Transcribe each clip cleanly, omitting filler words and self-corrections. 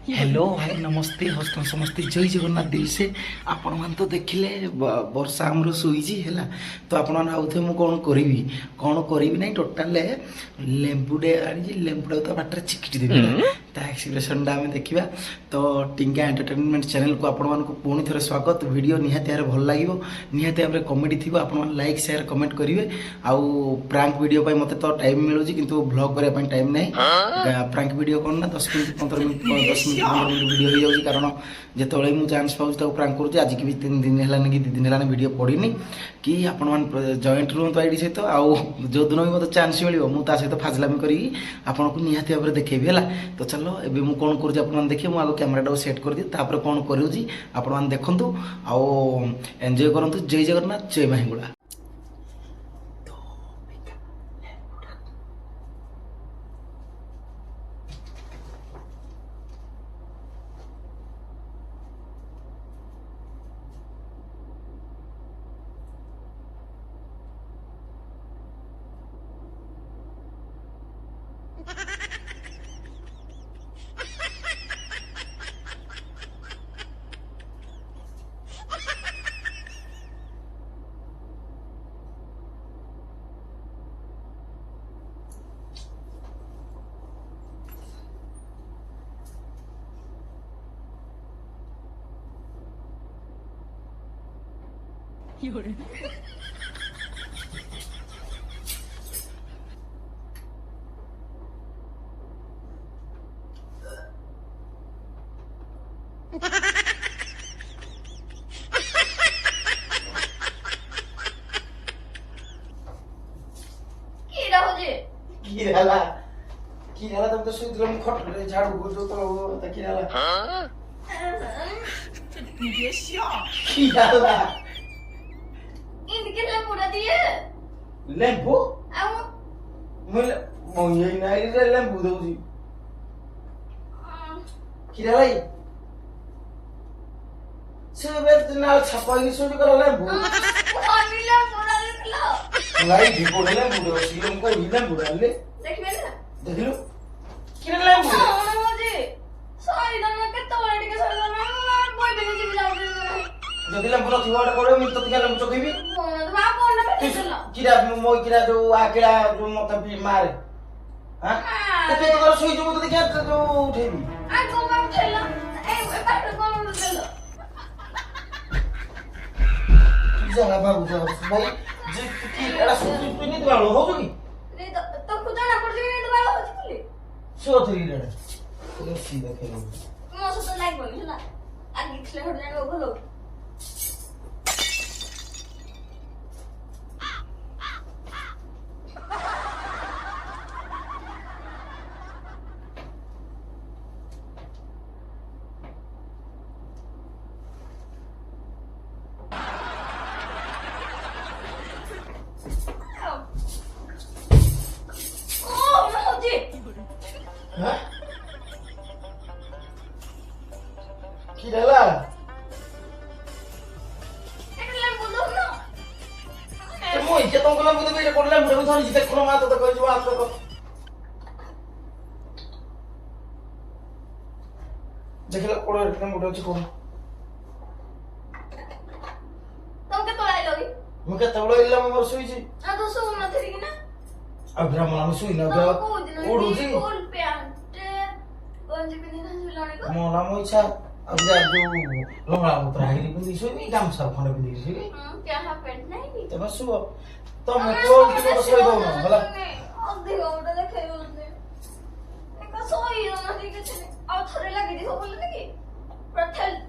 Hello भाई नमस्ते हस्तन समस्ते जय जगन्नाथ दिल से आपण मान तो देखिले वर्षा हमरो सुईजी हैला तो आपण मान आउथे मु कोन करिवि नै टोटल लेंबुडे आनी लेंबुडा तो बाटर चिकिटी देबी ता एक्सप्रेशन डा हमें देखिबा तो टिंगा एंटरटेनमेंट चैनल को आपण मान को पुणी थरे स्वागत वीडियो निहाते यार भल लागिवो निहाते हमरे कॉमेडी थिबो आपण मान लाइक शेयर कमेंट करिवे आउ प्रैंक वीडियो पय मते तो टाइम मिलुजी किंतु व्लॉग करे पय टाइम नै प्रैंक वीडियो कोन ना 10 minute 15 minute 10 minute 15 minute video हो जाउजी कारण जेतोळे मु चांस पाउज तो प्रैंक करूची आज की भी 3 दिन हेलानी कि 2 दिन हेलानी वीडियो पडिनी कि आपण मान जॉइंट रूम तो आईडी सहित आउ जो दिन भी मते चांस मिलियो मु ता सहित फाजलामी करी आपण को निहाती भाबरे देखेबी हला तो चलो एबे मु कोन करूची आपण मान देखियो मु आगो कैमराटा सेट कर दी तापर कोन करूची आपण मान देखंतु आउ एन्जॉय करंतु जय जगन्नाथ जय माहिंगुला किराला तुम तो सुई दिलम खट झाड़ू को तो किराला हां 你别笑 किराला इनके लिए पूरा दिए लेंपो आओ मुले मोये नाई रे लेंपो दउजी किराला सेबे नाल छपाई सुई कर लेंपो अनिला पूरा दिखला लाई दीपो लेंपो दो सीरम को लेंपो डाले देखबे ना देखलो किराला लेंपो मुझे सॉरी दम के तो वाली के सॉरी दम कोई भी नहीं जाओ जदि लेंपो न थिवाडा करे मि तो तिका लेंपो चोकेबी फोन तो बा फोन ना भेजला किरा मो किरा जो आकेला जो मत भी मारे हां तो तू तो सोई जो तो देखा तो उठेबी आ को बा उठेला ए पाट को उठेला जला बाबू जो भाई जे की एड़ा सुई सुई नहीं दवालो हो जोगी नहीं तो खुद ना पड़ जाए नहीं तो बाला हो चली सो थरी रे तो सीधा खेलो मो तो लाइक बोल ना आगे खले हो जाने वो भलो हां किराला एकला बोलो ना ते मोय के तो कोला बुदे बेटे कोला मुरे धरि जिते कोन मात तो कहि बात तो देखला कोड़ा रखन बुडो छी कोन तुम के तोलाई लोगी मुके तवलो इल्ला मोर सुई छी आ तो सो न थरी ना अब ब्राह्मण सुई न ओडू छी फुल पैंट गंजी पिनी ना सुलाने को मोला मोय छा अब जा जो लोंगड़ा उतरा है पिंदी सुई नहीं काम सब खंड पिंदी छी क्या है पैंट नहीं भी ते बस सुओ तो मैं तो की तो सोई दो ना भला अधिक ओटा देखे बोलते एक सोई ना ठीक है और थरे लगी दी सब बोलते कि पर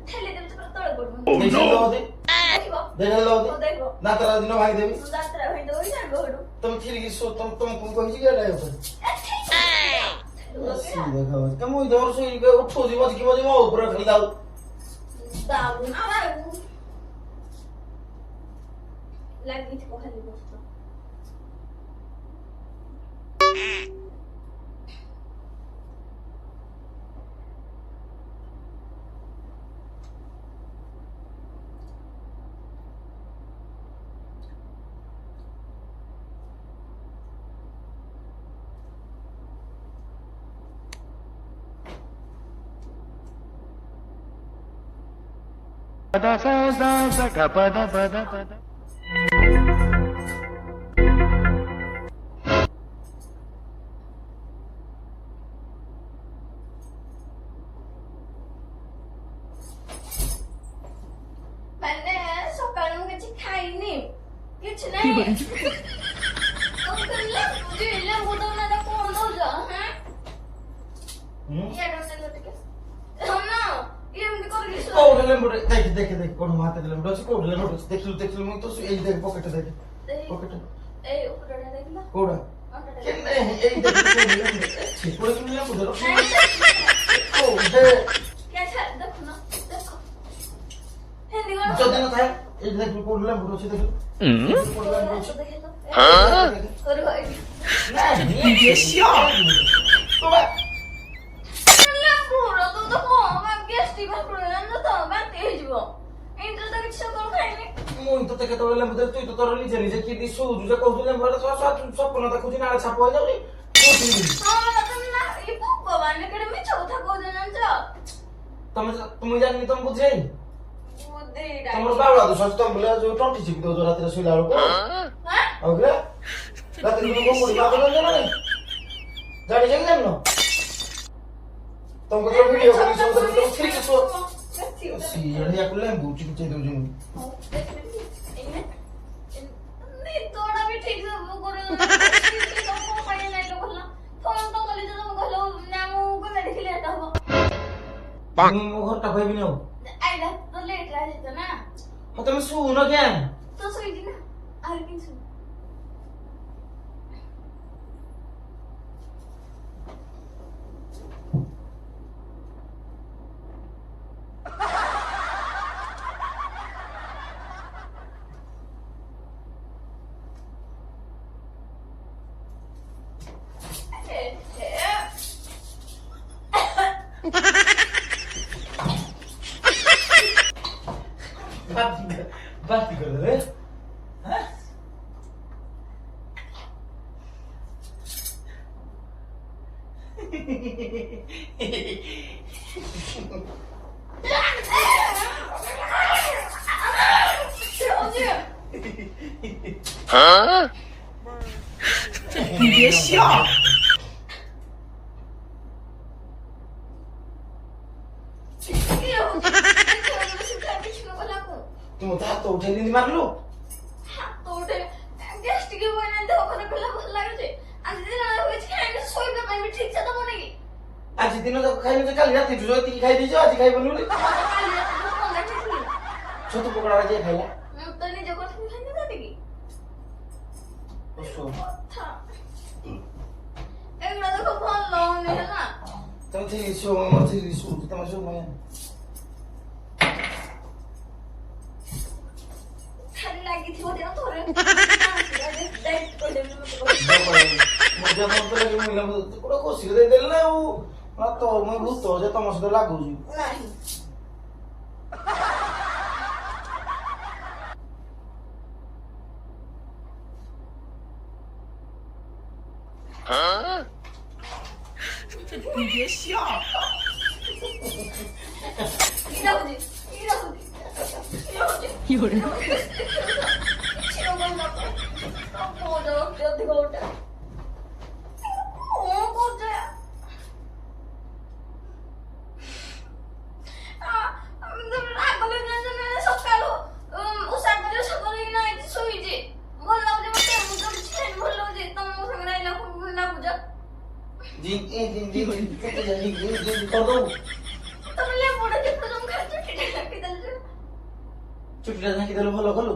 ठेले दे तो तळे पड़ देखो लो दे देखो देखो लो दे देखो ना तेरा दिन भाई देवी दात्रा भाई दो ही ना गोड़ो तुम फिर की सो तुम को कहि गया डायो सी देखो तुम इधर से इधर उठो जी मत की मत मो ऊपर खड़ी दाऊ दाऊ ना लगी थी को खाली बस ମାନେ ସକାଳୁ ମୁଁ କିଛି ଖାଇନି କିଛି ନାହିଁ ତମେ କହିଲେ ବୁଝିଲେ ମୁଁ ତ ନା କଣ ଦଉଛ ହଁ ଇଆଡେ ଅନେଇଲ ଟିକେ ହଁ ନା ଏମିତି କରିକି ଶୋଇ କୋଉଠି ଲେମ୍ବୁଟେ ଦେଖେ କୋଣ ମୋ ହାତରେ ଲେମ୍ବୁଟେ ଅଛି କୋଉଠି ଲେମ୍ବୁଟେ ଅଛି ଦେଖିଲୁ ମୁଁ ତ ଏଇ ଦେଖ ପକେଟ ଦେଖେ ପକେଟ ଏଇ ଉପରଟା ଦେଖିଲ କୋଉଟା ଅଣ୍ଟାଟା କେନେ ଏଇ ଦେଖ କୋଉଠି ଲେମ୍ବୁ ଧର କୋଉଠି କେ ଛାଡ ଦେଖୁନ ଦେଖ ହିନ୍ଦୀ କଣ ଯଦି ନ ଥାଏ ଏଇ ଦେଖିଲୁ କୋଉଠି ଲେମ୍ବୁଟେ ଅଛି ଦେଖିଲୁ କୋଉଠି ଲେମ୍ବୁ ଅଛି ଦେଖିଲ ଦେଖେ କରୁ ଭାଇ ନାଇଁ ଇଏସିଆ କୋବା ଲେମ୍ବୁର ତୁ ତ କଣ ଗ୍ୟାଷ୍ଟ୍ରିକ୍ ଭାବରେ ଜାଣିଛ ତ ବାନ୍ତି ହେଇଯିବ ଏଇଟା ତ କିଛି ସକାଳୁ ଖାଇନି ମୁଁ ତତେ କେତେବେଳେ ଲେମ୍ବୁ ଦେଲି ତୁଇ ତ ତୋର ନିଜେ କିଏ ଶୋଉଛୁ ଯେ କହୁଛୁ ଲେମ୍ବୁ ସ୍ୱପ୍ନ ଦେଖୁଛି ନାଳେ ଛାପ ହେଇଯାଉଛି ହଁ ତମେ ନା ଏ ଭଗବାନ କେଡ଼େ ମିଛ କଥା କହୁଛ ଜାଣିଛ ତମେ ଜାଣିନି ତମ ବୁଝେଇ ବୁଦ୍ଧିଟା ତମର ବାଉଳା ଦୋଷ ଅଛି ତମ ବୋଲେ ଯୋଉ ଟଣ୍ଟି ଚିପି ଦଉଛ ରାତିରେ ଶୋଇଲା ବେଳକୁ ଆଉ କିରେ ରାତିରେ ତମେ କଣ କରିବ ଆଗ ଜାଣିଛ ନା ନାଇଁ ଜାଣିଛ କି ଜାଣିନ ତମ କଥା ଭିଡିଓ କରି ସବୁ ତମ ଠିକ ଶୁଅ ସିଆଡେ ୟାକୁ ଲେମ୍ବୁ ଚିପି ଦଉଛନ୍ତି ତୋଡ଼ା ବି ଠିକ ସେ করে ତମ ପାଇଁ ନାଇଁ ଲୋ ଭଲ ଫୋନ ତ କଲି ତ ତମ କହିଲ ନା ମୁଁ ଗଲେ ଦେଖିଲେ ଏଟା ହବ ମୁଁ ମୋ ଘରଟା କହିବିନି ଆଉ ଆଇଲା ତ ଲେଟ୍ ରେ ଆସିଛ ନା ହଁ ତମେ ଶୁଣ କେଁ ତ ଶୋଇଛି ନା ଆହୁରି କେମିତି ଶୁଣ बात कर रहे हैं 이게시야 तुम तो हाथ उठे नहीं मारलो ହାତ ଉଠେ ଗ୍ୟାସ୍ ଟିକେ ବଇନା ଦେହ ଖରାପ ହେଲା ଭଲ ଲାଗୁଛି ଆଜି ଦିନ କିଛି ଖାଇନି ଶୋଇବା ପାଇଁ ବି ଠିକ ସେ ଦବ ନାଇଁ आज दिन तक खाइनु जे काली राति जो ती खाइ दिजो आज खाइ बनुले କାଲି ରାତିରେ କଣ ଖାଇଥିଲି छतु पकड़ा जे खाइला ମୁଁ ତ ନିଜ କଥା ଖାଇନି କାଟିକି ओसो କଥା ଏଗୁଡ଼ା ଦେଖ ଭଲ ହଉନି ହେଲା तुम थी सो मथि सो तम सो मैं ଖାଲି ଲାଗିଥିବ ଦେହ ଥରେ मुझे मन तो लगे मिला कोड़ा कोसी दे देल ना वो ना तो मैं भूत हो जे तम सो लागू जी ନାହିଁ 이게시야 이러지 이거를 치료만 받고 어저 어디가 올때 어거야 ରାଗଲେ ସକାଳୁ ଉଷା କରି ସକାଳୁ ଏଇନା ଏଠି ଶୋଇଛି ଭଲ ଲାଗୁଛି ମତେ ମୁଁ ତ କିଛି ଖାଇନି ଭଲ ଲାଗୁଛି ତମ ସାଙ୍ଗରେ ଆଇଲା ଭଲ ଲାଗୁଛ जी जी केते जी कर दो ତମେ ଲେମ୍ବୁଟା ଚିପୁଡ ତମ ଖାଲି ଚୁଟିଟା କାଟିଦେଲେ चुटिला झाकी देलो भलो खलु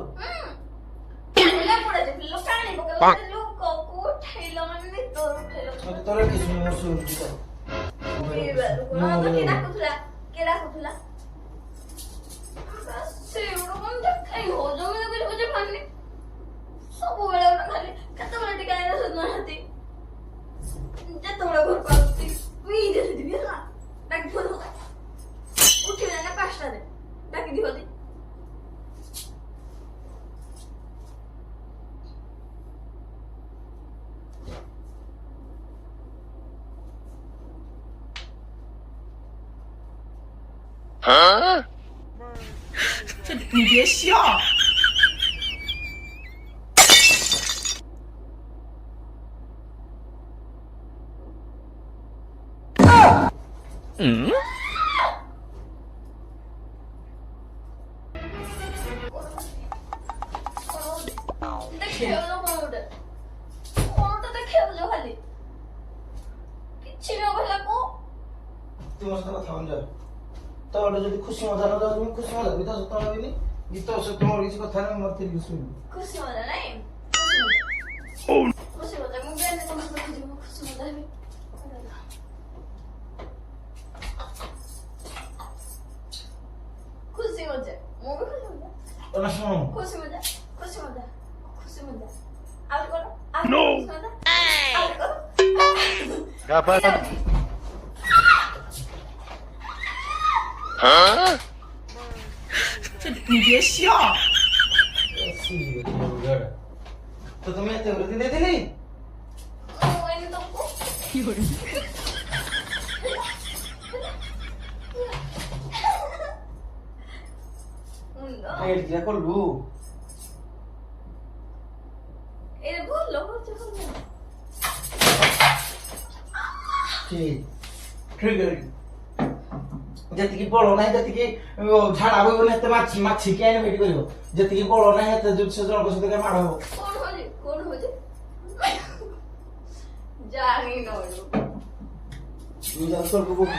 ଲେମ୍ବୁଟା ଚିପୁଡିଲ ପାଣି ପକେଇଲ ଲୋକ ଉଠେଇଲ ମାନେ ନିଦରୁ ଉଠେଇଲ मते तोरे किछु मोर सो उठी तो କିଏ ଡାକୁଥିଲା ସେଗୁଡା କଣ ଦେଖାଇ ହଜମ କିଛି ବୁଝିପାରୁନି ସବୁବେଳେ ଗୋଟେ ଖାଲି କେତେବେଳେ ଟିକେ ଆଇନା ଶୋଇନାହାନ୍ତି ଯେତେବେଳେ ଘରକୁ ଆସୁଛି ପିଇ ଦେଇଥିବି ହେଲା ଡାକି ଫୋନ ଉଠିବେ ନା 5টাରେ ଡାକି ଦିଅ 你别笑。ଦେଖିବାକୁ କଣ ଗୋଟେ ଦେଖିବାକୁ ଯାଉ ଖାଲି କିଛି ନ କହିଲାକୁ ତୁ ମୋ ସହିତ କଥା ହଉନି ଯା। ତ ଗୋଟେ ଯଦି ଖୁସି ମଜା ନ ଯାଉଛି ଖୁସି ମଜା ଗୀତ ସତ ଲାଗିନି ଗୀତ ସତ ମୋର କିଛି କଥା ନାହିଁ ମତେ ଟିକେ ଶୁଣିବି। ଖୁସି ମଜା ନାଇଁ ଖୁସି ମଜା ମୁଁ ବି ତମ ସହିତ ଯିବ ଖୁସି ମଜା ହେବି ଖୁସି ମଜା ମୁଁ ବି ଖୁସି ମଜା ନା ଶୁଣ ଖୁସି ମଜା ଖୁସି ମଜା ଖୁସି ମଜା ଆଉ କଣ ଆଉ ଖୁସି ମଜା ଆଉ କଣ你别笑。তো তুমি এত বৃদ্ধি দিয়েছিলি এনে তো এটা করলু এটা বললো হচ্ছে ঠিক আছে যেତିକି ବଳ ନାହିଁ ଯେତିକି ଝାଡା ବୋହିବନି ଏତେ ମାଛି ମାଛି କିଏ ଆଇନେ ଭେଟି କରିବ ଯେତିକି ବଳ ନାହିଁ ଏତେ ସେ ଜଣଙ୍କ ସହିତ କାଇଁ ମାଡ଼ ହବ কোন হচ্ছে জানি না তুই যা তোর বুক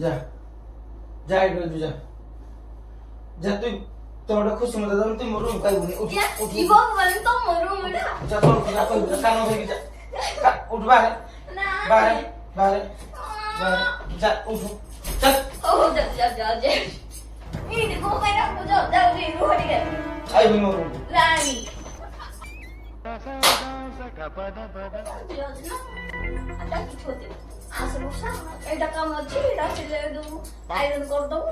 যা যা এগুলো তুই যা যা তুই তোর খুশি মতো যাবি তুই মোর রুম পাইবনি উঠ উঠ যা তোর যা তোর কান হয়ে যা উঠ বারে বারে বারে বারে যা উঠ চল আইবি মোর রুম এটা কাম আছে এটা ছেলে দেবো আয়রন করে দেবো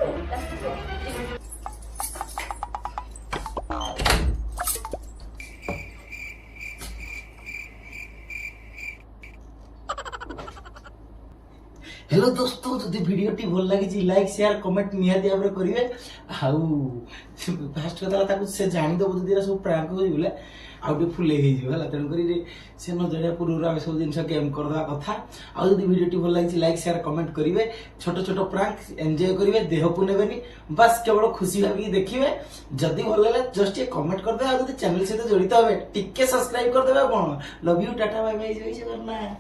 हेलो दोस्तों जदि वीडियोटी भल लगी लाइक शेयर कमेंट निहाती भाव में करेंगे आउ फास्ट कथा ताको से जानी दब जदि सब प्रांक हो बोले आउ टे फुले है तेणुक से न जाना पूर्व आम सब जिन गेम करदे कथा आउ जदि वीडियोटी भल लगी लाइक शेयर कमेंट करेंगे छोट छोट प्रांक एंजॉय करेंगे देह को नेबेनी बस केवल खुशी भाविक देखिए जदि भल लगे जस्ट ये कमेंट करदे आ जदि चैनल सहित जड़ित हे टिके सब्सक्राइब करदे कौन love you tata bye bye जय जगन्नाथ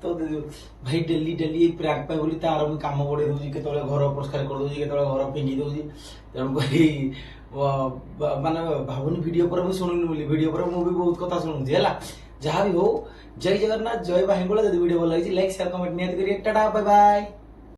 तो भाई डेली डेली प्रांक पाए बोली तार मुझे काम बढ़े दूसरी के घर अपरिष्कार कर दूसरी के घर फिंगी दूसरी तेणुक माने भावुनी वीडियो पर मुझे शुणुनी बोली वीडियो पर मुझे बहुत कथा शुणुची है जहाँ भी हो जय जगन्नाथ जय बाहिंगोला जब वीडियो भल लगी लाइक शेयर कमेंट निहाती करिए टाटा बाय बाय।